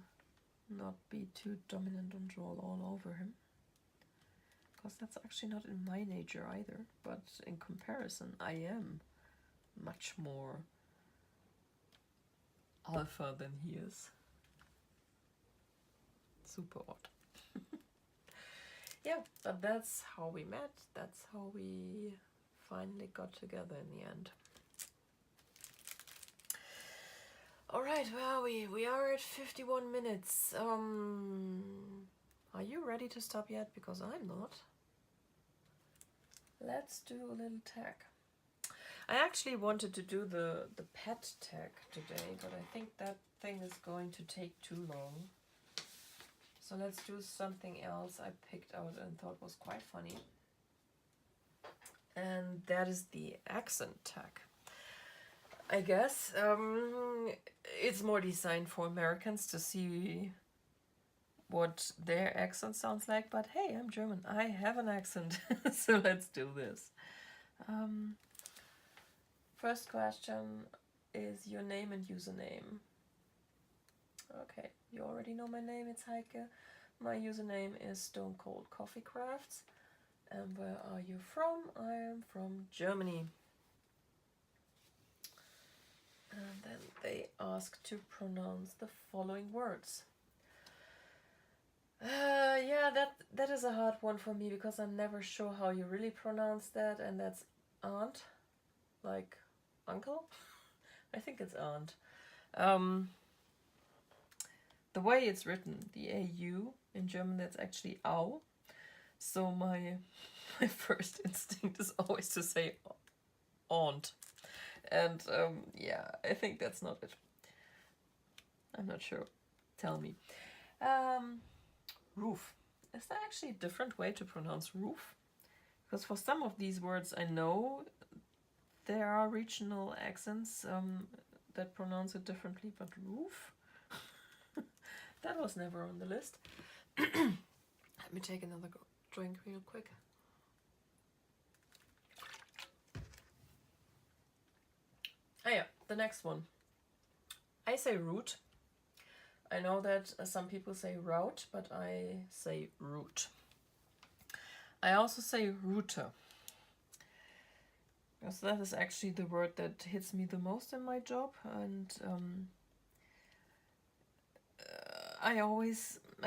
not be too dominant and roll all over him. Because that's actually not in my nature either. But in comparison, I am much more alpha than he is. Super odd. Yeah, but that's how we met. That's how we finally got together in the end. Alright, well, we are at 51 minutes. Are you ready to stop yet? Because I'm not. Let's do a little tag. I actually wanted to do the pet tag today, but I think that thing is going to take too long. So let's do something else I picked out and thought was quite funny. And that is the accent tag. I guess it's more designed for Americans to see what their accent sounds like. But hey, I'm German. I have an accent. So let's do this. First question is your name and username. Okay, you already know my name, it's Heike. My username is Stone Cold Coffee Crafts. And where are you from? I am from Germany. And then they ask to pronounce the following words. Yeah, that is a hard one for me because I'm never sure how you really pronounce that. And that's aunt, like uncle. I think it's aunt. The way it's written, the AU in German, that's actually Au. So my first instinct is always to say aunt. And yeah, I think that's not it. I'm not sure. Tell me. Roof. Is there actually a different way to pronounce roof? Because for some of these words I know there are regional accents that pronounce it differently, but roof? That was never on the list. Let me take another drink real quick. Oh yeah, the next one. I say route. I know that some people say route, but I say route. I also say router. Because that is actually the word that hits me the most in my job. And I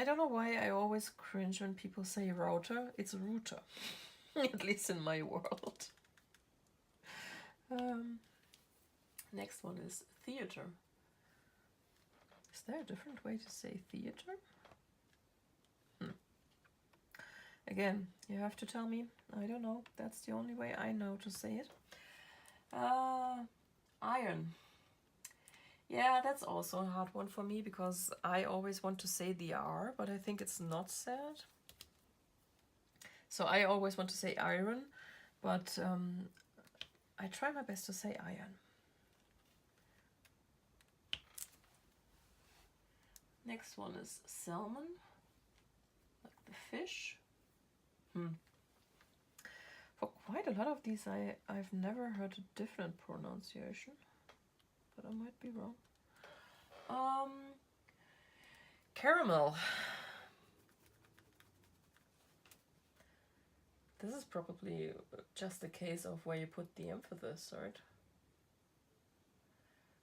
don't know why I always cringe when people say router. It's a router, at least in my world. Next one is theater. Is there a different way to say theater? Again, you have to tell me. I don't know. That's the only way I know to say it. Iron. Yeah, that's also a hard one for me because I always want to say the R, but I think it's not said. So I always want to say iron, but I try my best to say iron. Next one is salmon, like the fish. For quite a lot of these, I've never heard a different pronunciation, but I might be wrong. Caramel. This is probably just a case of where you put the emphasis, right?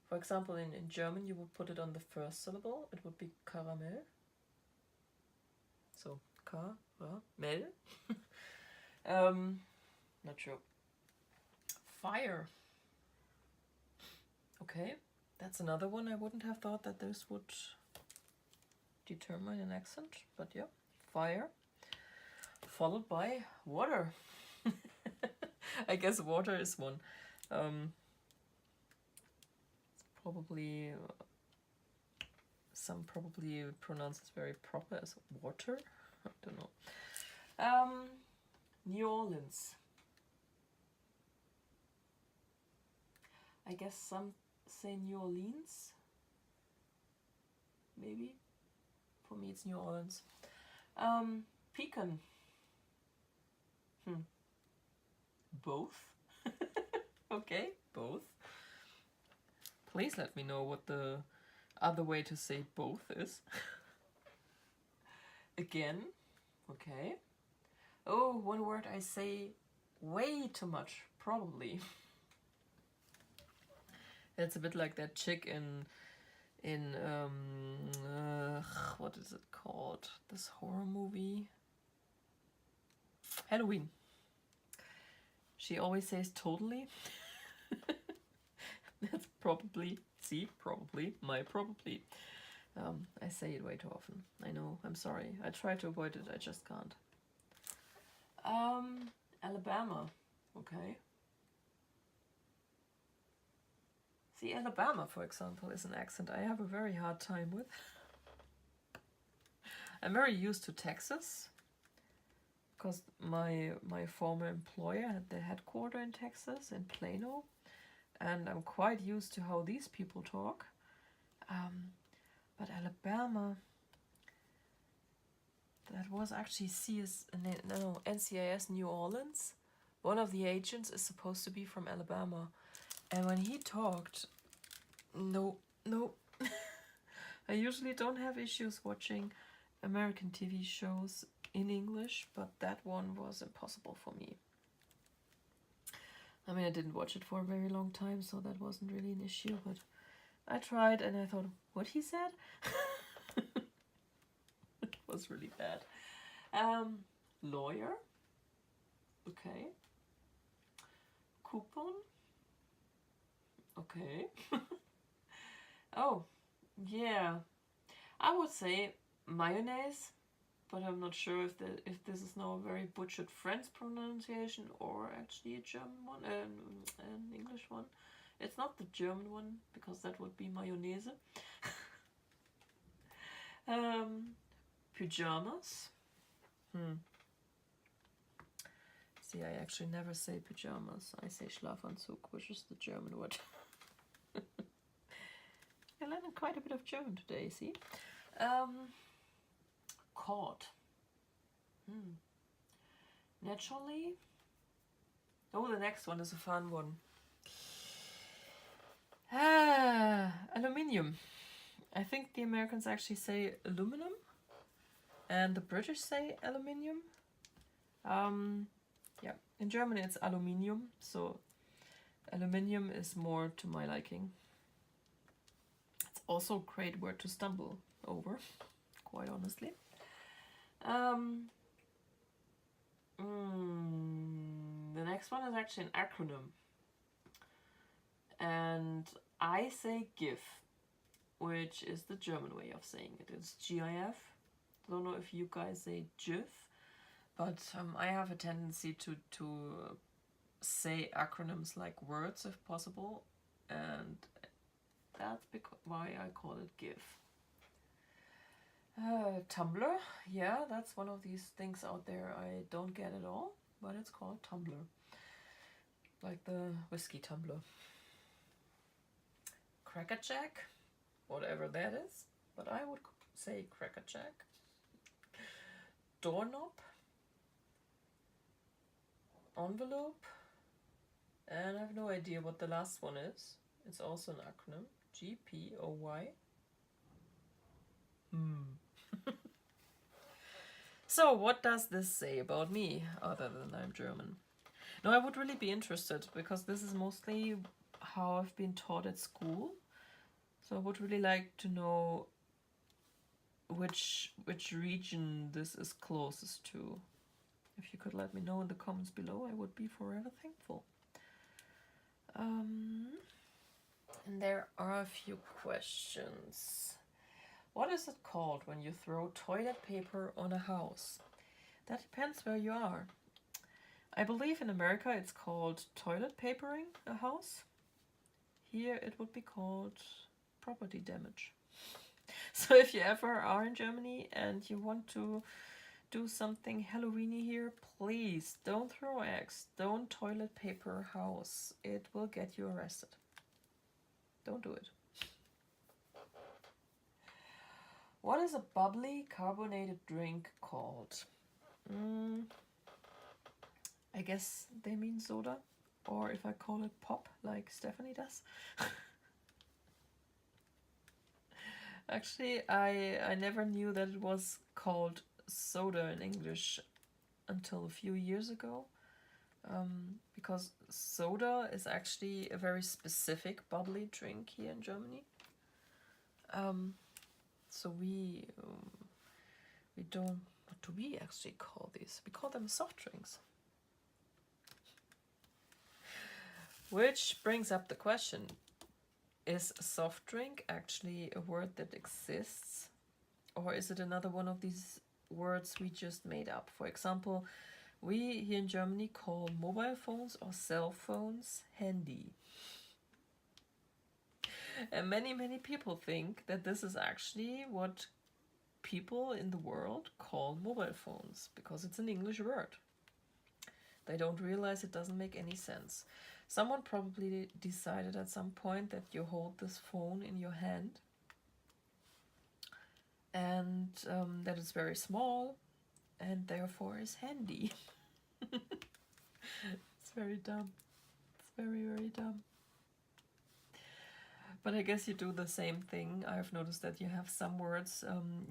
For example, in German, you would put it on the first syllable. It would be caramel. So, caramel. Not sure. Fire. Okay, that's another one. I wouldn't have thought that this would determine an accent, but yeah, fire. Followed by water. I guess water is one. It's probably, some probably pronounce it very proper as water. I don't know. New Orleans. I guess some say New Orleans. Maybe. For me it's New Orleans. Pecan. Both. Okay, both. Please let me know what the other way to say both is. Again. Okay. Oh, one word I say way too much, probably. It's a bit like that chick in what is it called? This horror movie? Halloween. She always says totally. That's probably, my probably. I say it way too often. I know, I'm sorry. I try to avoid it, I just can't. Alabama. Okay. See, Alabama, for example, is an accent I have a very hard time with. I'm very used to Texas, because my former employer had their headquarters in Texas, in Plano, and I'm quite used to how these people talk. But Alabama, that was actually NCIS New Orleans. One of the agents is supposed to be from Alabama. And when he talked, no. I usually don't have issues watching American TV shows in English, but that one was impossible for me. I mean, I didn't watch it for a very long time, so that wasn't really an issue, but I tried and I thought, what he said? It was really bad. Lawyer. Okay. Coupon. Okay. Oh, yeah. I would say mayonnaise, but I'm not sure if this is now a very butchered French pronunciation or actually a German one, an English one. It's not the German one, because that would be mayonnaise. Pyjamas. See, I actually never say pyjamas. I say Schlafanzug, which is the German word. I learned quite a bit of German today, see? Cord. Naturally. Oh, the next one is a fun one. Aluminium. I think the Americans actually say aluminum, and the British say aluminium. Yeah, in German it's aluminium, so aluminium is more to my liking. It's also a great word to stumble over, quite honestly. The next one is actually an acronym, and I say GIF, which is the German way of saying it. It's GIF. I don't know if you guys say GIF, but I have a tendency to say acronyms like words if possible, and that's why I call it GIF. Tumblr, yeah, that's one of these things out there I don't get at all, but it's called Tumblr, like the whiskey tumbler. Crackerjack, whatever that is, but I would say crackerjack. Doorknob, envelope, and I have no idea what the last one is. It's also an acronym. GPOY. So, what does this say about me, other than I'm German? No, I would really be interested, because this is mostly how I've been taught at school. So I would really like to know which region this is closest to. If you could let me know in the comments below, I would be forever thankful. And there are a few questions. What is it called when you throw toilet paper on a house? That depends where you are. I believe in America it's called toilet papering a house. Here it would be called property damage. So if you ever are in Germany and you want to do something Halloweeny here, please don't throw eggs, don't toilet paper a house. It will get you arrested. Don't do it. What is a bubbly carbonated drink called? I guess they mean soda, or if I call it pop like Stephanie does. Actually, I never knew that it was called soda in English until a few years ago, because soda is actually a very specific bubbly drink here in Germany. So we don't, what do we actually call these? We call them soft drinks. Which brings up the question, is soft drink actually a word that exists? Or is it another one of these words we just made up? For example, we here in Germany call mobile phones or cell phones handy. And many people think that this is actually what people in the world call mobile phones, because it's an English word. They don't realize it doesn't make any sense. Someone probably decided at some point that you hold this phone in your hand and that it's very small and therefore is handy. It's very dumb. It's very dumb. But I guess you do the same thing. I've noticed that you have some words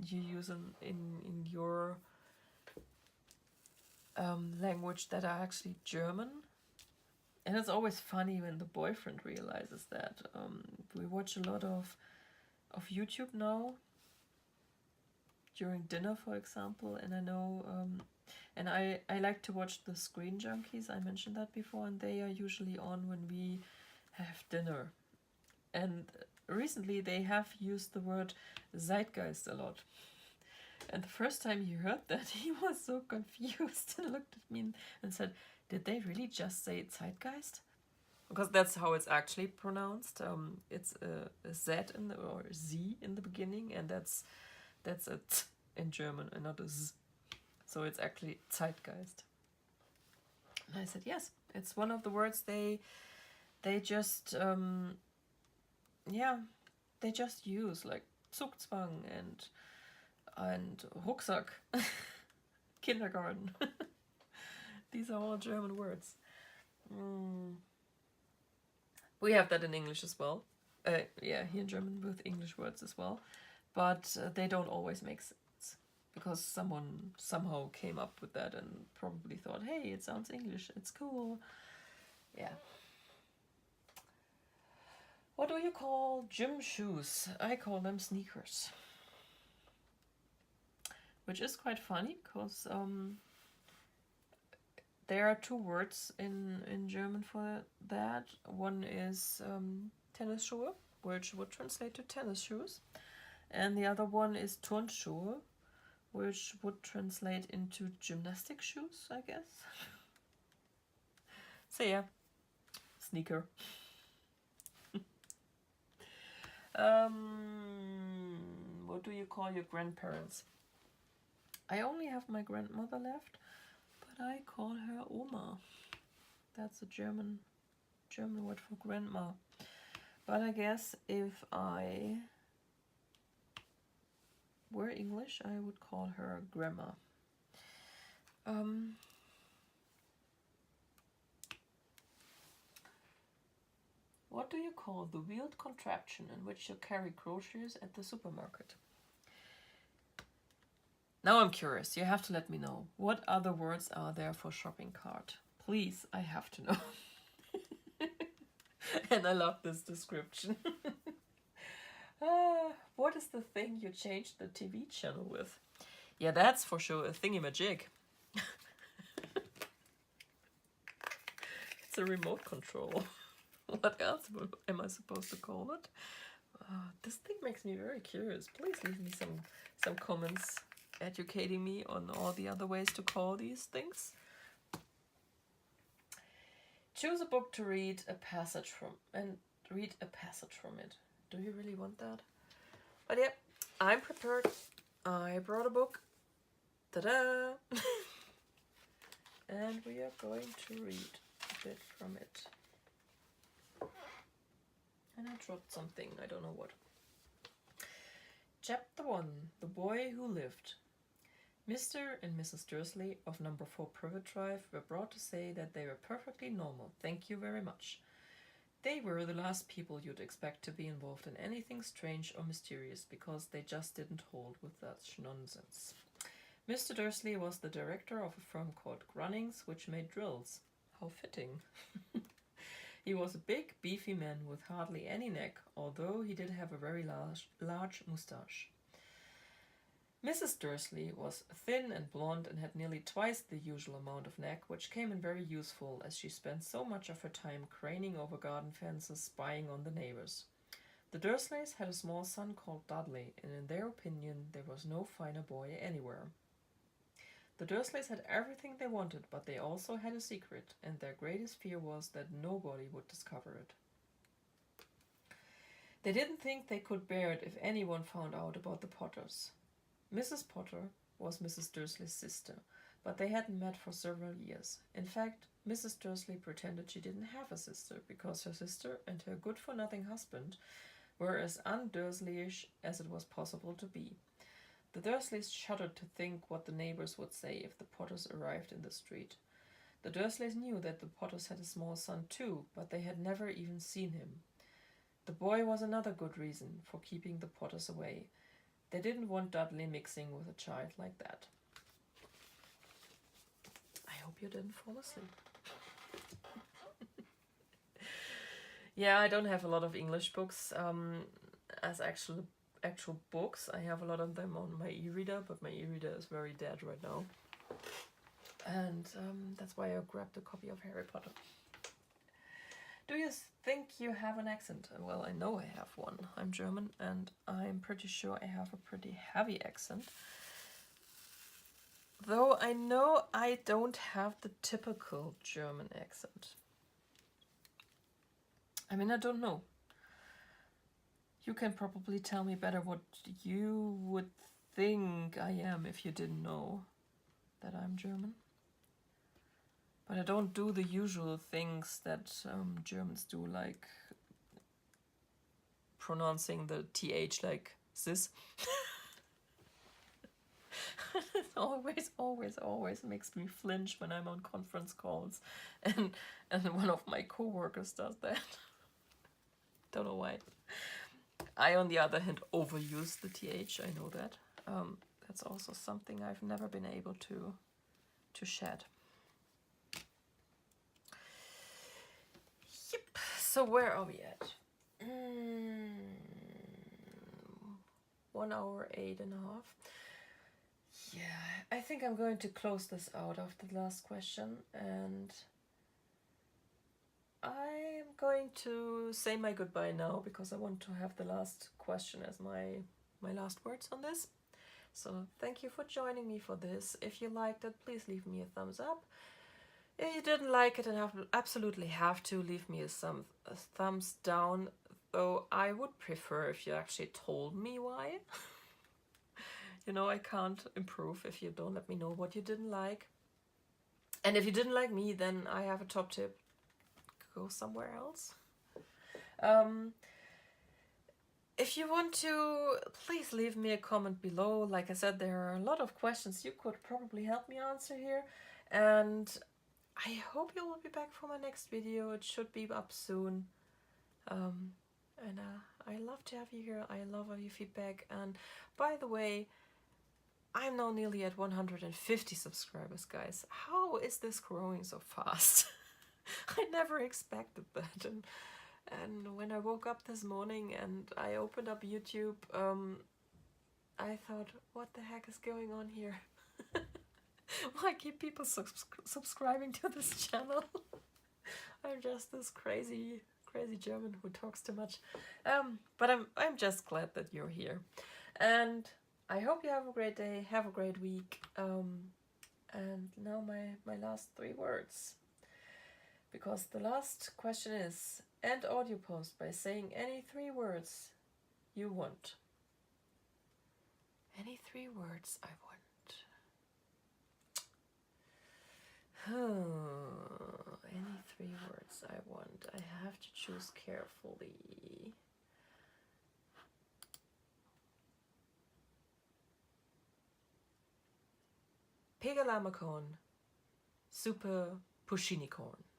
you use in your language that are actually German. And it's always funny when the boyfriend realizes that. We watch a lot of YouTube now, during dinner, for example, and I know, and I like to watch the Screen Junkies, I mentioned that before, and they are usually on when we have dinner. And recently they have used the word zeitgeist a lot. And the first time he heard that, he was so confused and looked at me and said, did they really just say zeitgeist? Because that's how it's actually pronounced. It's a Z or Z in the beginning, and that's a T in German and not a Z. So it's actually zeitgeist. And I said, yes, it's one of the words they just they just use, like Zugzwang and Rucksack, kindergarten. These are all German words. We have that in English as well. Here in German with English words as well. But they don't always make sense. Because someone somehow came up with that and probably thought, hey, it sounds English, it's cool. Yeah. What do you call gym shoes? I call them sneakers. Which is quite funny, because there are two words in German for that. One is Tennisschuhe, which would translate to tennis shoes. And the other one is Turnschuhe, which would translate into gymnastic shoes, I guess. So yeah, sneaker. What do you call your grandparents? I only have my grandmother left, but I call her Oma. That's a German word for grandma. But I guess if I were English, I would call her grandma. What do you call the wheeled contraption in which you carry groceries at the supermarket? Now I'm curious. You have to let me know. What other words are there for shopping cart? Please, I have to know. And I love this description. What is the thing you changed the TV channel with? Yeah, that's for sure a thingy-majig. It's a remote control. What else am I supposed to call it? This thing makes me very curious. Please leave me some comments educating me on all the other ways to call these things. Choose a book to read a passage from and read a passage from it. Do you really want that? But yeah, I'm prepared. I brought a book. Ta-da! And we are going to read a bit from it. And I dropped something, I don't know what. Chapter 1, The Boy Who Lived. Mr. and Mrs. Dursley of number 4 Privet Drive were brought to say that they were perfectly normal. Thank you very much. They were the last people you'd expect to be involved in anything strange or mysterious, because they just didn't hold with such nonsense. Mr. Dursley was the director of a firm called Grunnings, which made drills. How fitting. He was a big, beefy man with hardly any neck, although he did have a very large moustache. Mrs. Dursley was thin and blonde and had nearly twice the usual amount of neck, which came in very useful, as she spent so much of her time craning over garden fences, spying on the neighbors. The Dursleys had a small son called Dudley, and in their opinion there was no finer boy anywhere. The Dursleys had everything they wanted, but they also had a secret, and their greatest fear was that nobody would discover it. They didn't think they could bear it if anyone found out about the Potters. Mrs. Potter was Mrs. Dursley's sister, but they hadn't met for several years. In fact, Mrs. Dursley pretended she didn't have a sister, because her sister and her good-for-nothing husband were as un-Dursleyish as it was possible to be. The Dursleys shuddered to think what the neighbors would say if the Potters arrived in the street. The Dursleys knew that the Potters had a small son too, but they had never even seen him. The boy was another good reason for keeping the Potters away. They didn't want Dudley mixing with a child like that. I hope you didn't fall asleep. Yeah, I don't have a lot of English books as actual books. I have a lot of them on my e-reader, but my e-reader is very dead right now. And that's why I grabbed a copy of Harry Potter. Do you think you have an accent? Well, I know I have one. I'm German, and I'm pretty sure I have a pretty heavy accent. Though I know I don't have the typical German accent. I mean, I don't know. You can probably tell me better what you would think I am if you didn't know that I'm German. But I don't do the usual things that Germans do, like pronouncing the TH like this. It always makes me flinch when I'm on conference calls, and one of my co-workers does that. Don't know why. I, on the other hand, overuse the TH, I know that. That's also something I've never been able to shed. Yep, so where are we at? 1 hour, 8.5. Yeah, I think I'm going to close this out after the last question, and I'm going to say my goodbye now, because I want to have the last question as my last words on this. So thank you for joining me for this. If you liked it, please leave me a thumbs up. If you didn't like it and absolutely have to, leave me a thumbs down, though I would prefer if you actually told me why. You know, I can't improve if you don't let me know what you didn't like. And if you didn't like me, then I have a top tip. Go somewhere else. If you want to, please leave me a comment below. Like I said, there are a lot of questions you could probably help me answer here. And I hope you will be back for my next video. It should be up soon. I love to have you here. I love all your feedback. And by the way, I'm now nearly at 150 subscribers, guys. How is this growing so fast? I never expected that. And when I woke up this morning and I opened up YouTube, I thought, what the heck is going on here? Why keep people subscribing to this channel? I'm just this crazy German who talks too much. But I'm just glad that you're here. And I hope you have a great day, have a great week. And now my last 3 words. Because the last question is, end audio post by saying any 3 words you want. Any 3 words I want. Any 3 words I want. I have to choose carefully. Pegalamakon, super Pushinicorn.